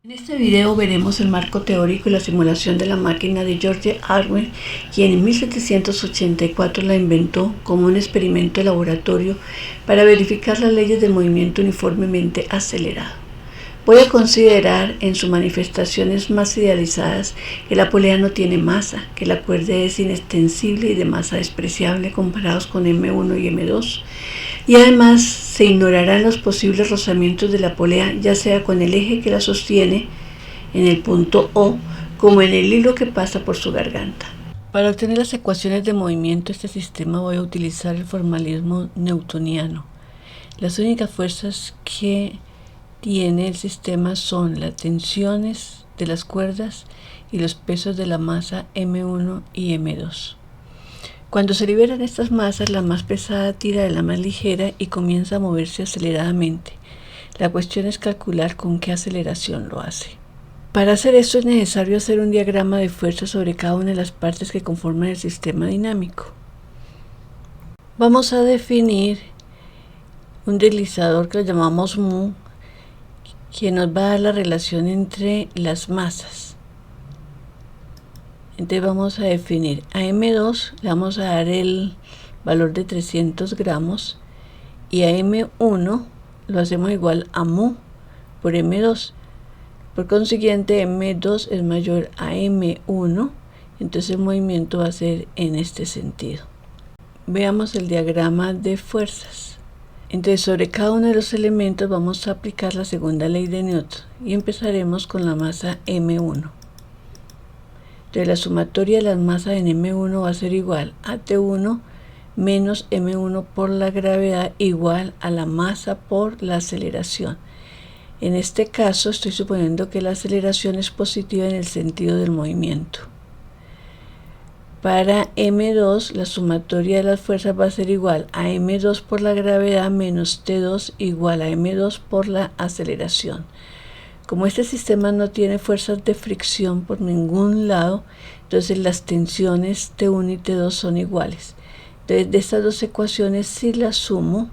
En este video veremos el marco teórico y la simulación de la máquina de George Hartwell, quien en 1784 la inventó como un experimento de laboratorio para verificar las leyes del movimiento uniformemente acelerado. Voy a considerar en sus manifestaciones más idealizadas que la polea no tiene masa, que la cuerda es inextensible y de masa despreciable comparados con M1 y M2, y además se ignorarán los posibles rozamientos de la polea, ya sea con el eje que la sostiene en el punto O, como en el hilo que pasa por su garganta. Para obtener las ecuaciones de movimiento de este sistema voy a utilizar el formalismo newtoniano. Las únicas fuerzas que tiene el sistema son las tensiones de las cuerdas y los pesos de la masa M1 y M2. Cuando se liberan estas masas, la más pesada tira de la más ligera y comienza a moverse aceleradamente. La cuestión es calcular con qué aceleración lo hace. Para hacer esto es necesario hacer un diagrama de fuerza sobre cada una de las partes que conforman el sistema dinámico. Vamos a definir un deslizador que lo llamamos mu, que nos va a dar la relación entre las masas. Entonces vamos a definir a M2, le vamos a dar el valor de 300 gramos y a M1 lo hacemos igual a mu por M2. Por consiguiente, M2 es mayor a M1, entonces el movimiento va a ser en este sentido. Veamos el diagrama de fuerzas. Entonces, sobre cada uno de los elementos vamos a aplicar la segunda ley de Newton y empezaremos con la masa M1. Entonces, la sumatoria de las masas en M1 va a ser igual a T1 menos M1 por la gravedad igual a la masa por la aceleración. En este caso, estoy suponiendo que la aceleración es positiva en el sentido del movimiento. Para M2, la sumatoria de las fuerzas va a ser igual a M2 por la gravedad menos T2 igual a M2 por la aceleración. Como este sistema no tiene fuerzas de fricción por ningún lado, entonces las tensiones T1 y T2 son iguales. Entonces, de estas dos ecuaciones, si las sumo,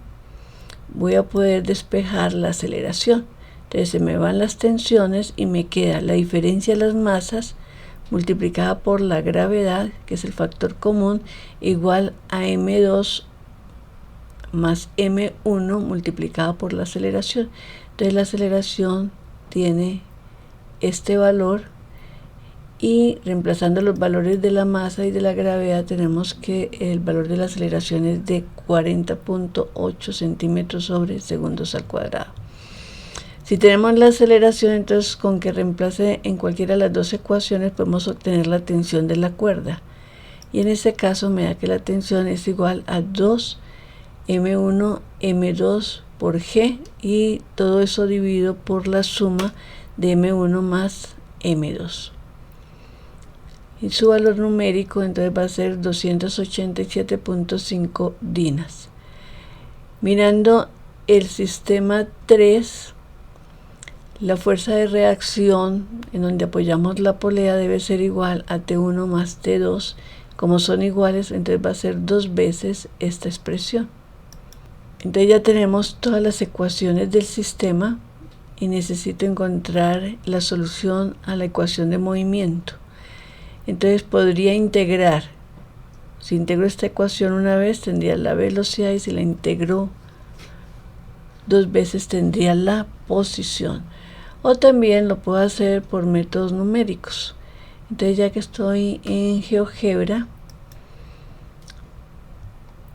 voy a poder despejar la aceleración. Entonces, se me van las tensiones y me queda la diferencia de las masas multiplicada por la gravedad, que es el factor común, igual a M2 más M1 multiplicado por la aceleración. Entonces, la aceleración tiene este valor y reemplazando los valores de la masa y de la gravedad tenemos que el valor de la aceleración es de 40.8 centímetros sobre segundos al cuadrado. Si tenemos la aceleración, entonces con que reemplace en cualquiera de las dos ecuaciones podemos obtener la tensión de la cuerda, y en este caso me da que la tensión es igual a 2 M1 M2 por G, y todo eso dividido por la suma de M1 más M2, y su valor numérico entonces va a ser 287.5 dinas. Mirando el sistema 3, la fuerza de reacción en donde apoyamos la polea debe ser igual a T1 más T2. Como son iguales, entonces va a ser 2 veces esta expresión. Entonces ya tenemos todas las ecuaciones del sistema y necesito encontrar la solución a la ecuación de movimiento. Entonces podría integrar. Si integro esta ecuación una vez, tendría la velocidad, y si la integro 2 veces, tendría la posición. O también lo puedo hacer por métodos numéricos. Entonces, ya que estoy en GeoGebra,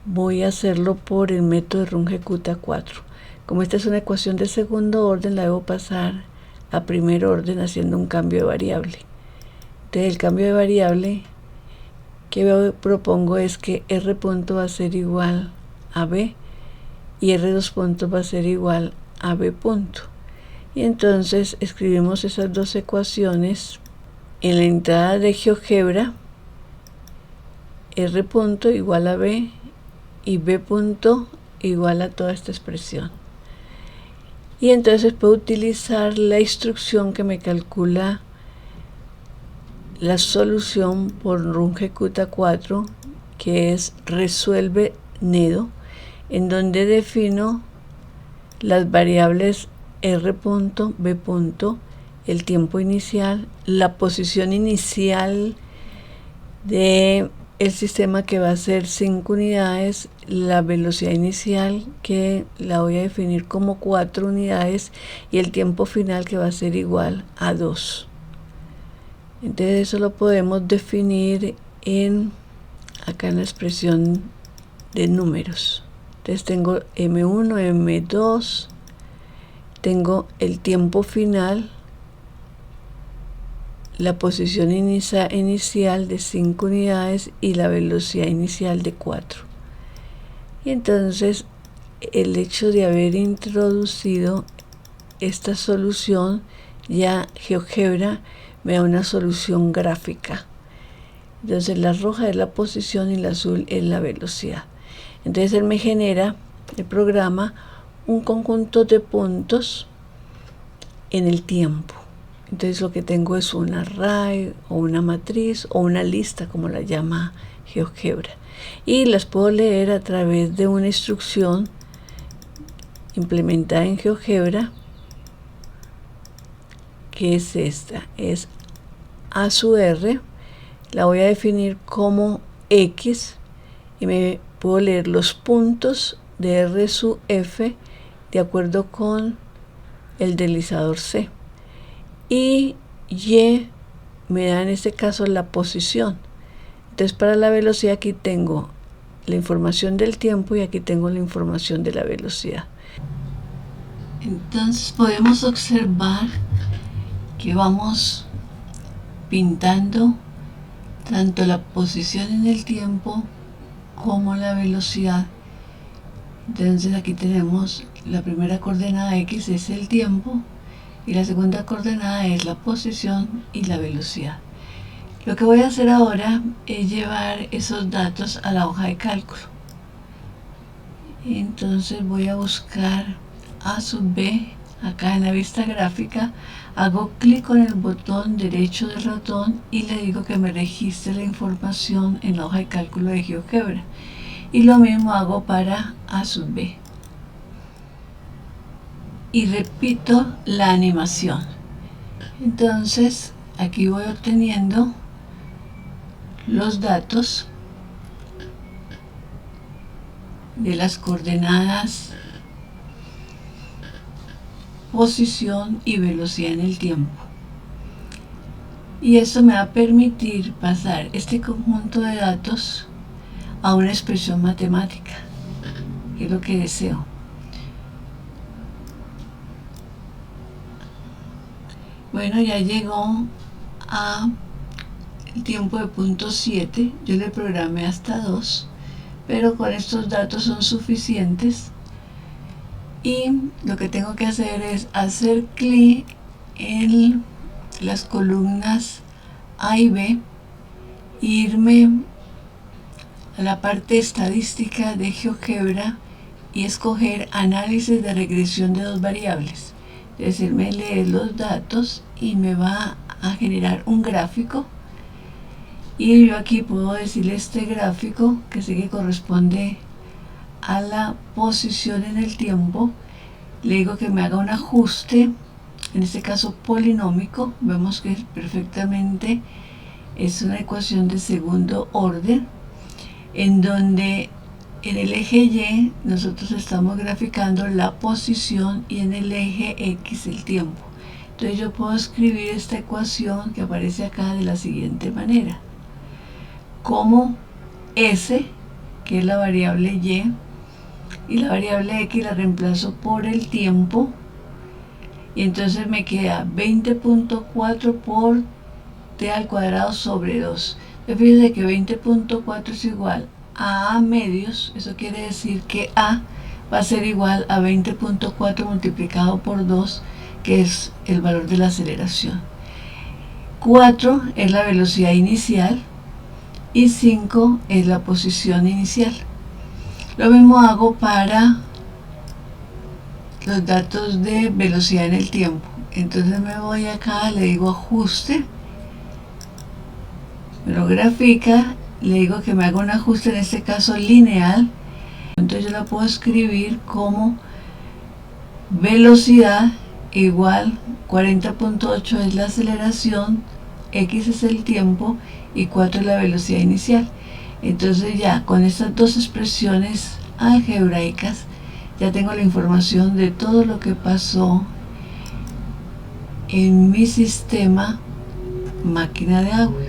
voy a hacerlo por el método de Runge-Kutta-4. Como esta es una ecuación de segundo orden, la debo pasar a primer orden haciendo un cambio de variable. Entonces, el cambio de variable que propongo es que R punto va a ser igual a B y R2 punto va a ser igual a B punto. Y entonces escribimos esas dos ecuaciones en la entrada de GeoGebra. R punto igual a B y B punto igual a toda esta expresión. Y entonces puedo utilizar la instrucción que me calcula la solución por Runge-Kutta-4, que es resuelve Nedo, en donde defino las variables R punto, B punto el tiempo inicial, la posición inicial de el sistema, que va a ser 5 unidades, la velocidad inicial, que la voy a definir como 4 unidades, y el tiempo final, que va a ser igual a 2. Entonces eso lo podemos definir acá en la expresión de números. Entonces tengo M1, M2, tengo el tiempo final, la posición inicial de 5 unidades y la velocidad inicial de 4. Y entonces el hecho de haber introducido esta solución, ya GeoGebra me da una solución gráfica. Entonces la roja es la posición y la azul es la velocidad. Entonces él me genera, el programa, un conjunto de puntos en el tiempo. Entonces lo que tengo es un array o una matriz o una lista, como la llama GeoGebra, y las puedo leer a través de una instrucción implementada en GeoGebra, que es esta, es A sub R. La voy a definir como X y me puedo leer los puntos de R sub F de acuerdo con el deslizador C, y Y me da en este caso la posición. Entonces para la velocidad aquí tengo la información del tiempo y aquí tengo la información de la velocidad. Entonces podemos observar que vamos pintando tanto la posición en el tiempo como la velocidad. Entonces aquí tenemos la primera coordenada X, es el tiempo, y la segunda coordenada es la posición y la velocidad. Lo que voy a hacer ahora es llevar esos datos a la hoja de cálculo. Entonces voy a buscar A sub B acá en la vista gráfica, hago clic con el botón derecho del ratón y le digo que me registre la información en la hoja de cálculo de GeoGebra, y lo mismo hago para A sub B y repito la animación. Entonces aquí voy obteniendo los datos de las coordenadas posición y velocidad en el tiempo, y esto me va a permitir pasar este conjunto de datos a una expresión matemática, que es lo que deseo. Bueno, ya llegó a el tiempo de punto 7, yo le programé hasta 2, pero con estos datos son suficientes, y lo que tengo que hacer es hacer clic en las columnas A y B, irme a la parte estadística de GeoGebra y escoger análisis de regresión de dos variables. Es decir, me lee los datos y me va a generar un gráfico, y yo aquí puedo decirle este gráfico, que sí que corresponde a la posición en el tiempo, le digo que me haga un ajuste, en este caso polinómico. Vemos que perfectamente es una ecuación de segundo orden, en donde en el eje Y nosotros estamos graficando la posición y en el eje X el tiempo. Entonces yo puedo escribir esta ecuación que aparece acá de la siguiente manera: como S, que es la variable y la variable X la reemplazo por el tiempo, y entonces me queda 20.4 por t al cuadrado sobre 2. Fíjense que 20.4 es igual a medios. Eso quiere decir que A va a ser igual a 20.4 multiplicado por 2, que es el valor de la aceleración. 4 es la velocidad inicial y 5 es la posición inicial. Lo mismo hago para los datos de velocidad en el tiempo. Entonces me voy acá, le digo ajuste, me lo grafica, le digo que me haga un ajuste, en este caso lineal. Entonces yo la puedo escribir como velocidad igual 40.8 es la aceleración, x es el tiempo y 4 es la velocidad inicial. Entonces ya con estas dos expresiones algebraicas ya tengo la información de todo lo que pasó en mi sistema máquina de agua.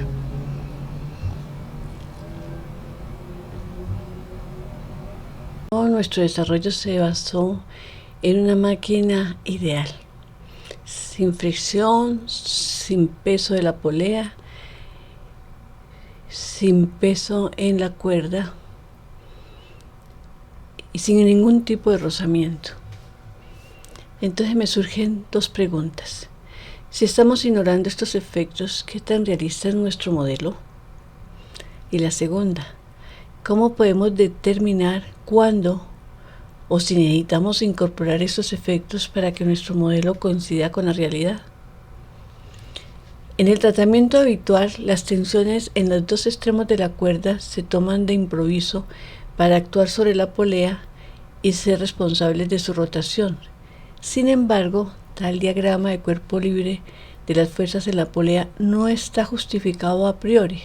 Nuestro desarrollo se basó en una máquina ideal, sin fricción, sin peso de la polea, sin peso en la cuerda y sin ningún tipo de rozamiento. Entonces me surgen dos preguntas. Si estamos ignorando estos efectos, ¿qué tan realista es nuestro modelo? Y la segunda, ¿cómo podemos determinar cuándo o si necesitamos incorporar estos efectos para que nuestro modelo coincida con la realidad? En el tratamiento habitual, las tensiones en los dos extremos de la cuerda se toman de improviso para actuar sobre la polea y ser responsables de su rotación. Sin embargo, tal diagrama de cuerpo libre de las fuerzas en la polea no está justificado a priori,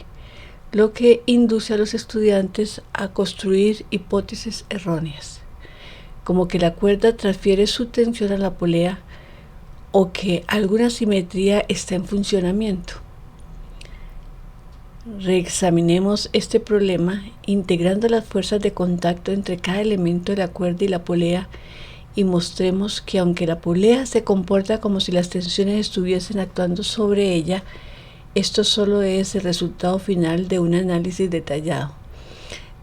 lo que induce a los estudiantes a construir hipótesis erróneas, como que la cuerda transfiere su tensión a la polea o que alguna simetría está en funcionamiento. Reexaminemos este problema integrando las fuerzas de contacto entre cada elemento de la cuerda y la polea y mostremos que aunque la polea se comporta como si las tensiones estuviesen actuando sobre ella, esto solo es el resultado final de un análisis detallado.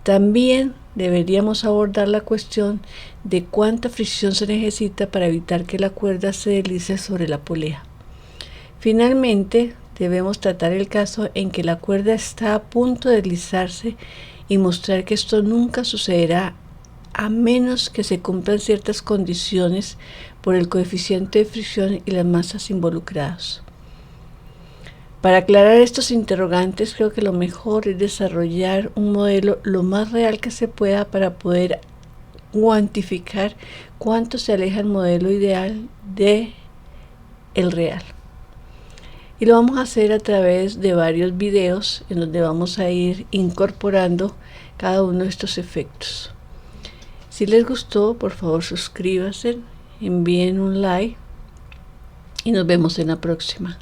También deberíamos abordar la cuestión de cuánta fricción se necesita para evitar que la cuerda se deslice sobre la polea. Finalmente, debemos tratar el caso en que la cuerda está a punto de deslizarse y mostrar que esto nunca sucederá a menos que se cumplan ciertas condiciones por el coeficiente de fricción y las masas involucradas. Para aclarar estos interrogantes, creo que lo mejor es desarrollar un modelo lo más real que se pueda para poder cuantificar cuánto se aleja el modelo ideal de el real. Y lo vamos a hacer a través de varios videos en donde vamos a ir incorporando cada uno de estos efectos. Si les gustó, por favor suscríbanse, envíen un like y nos vemos en la próxima.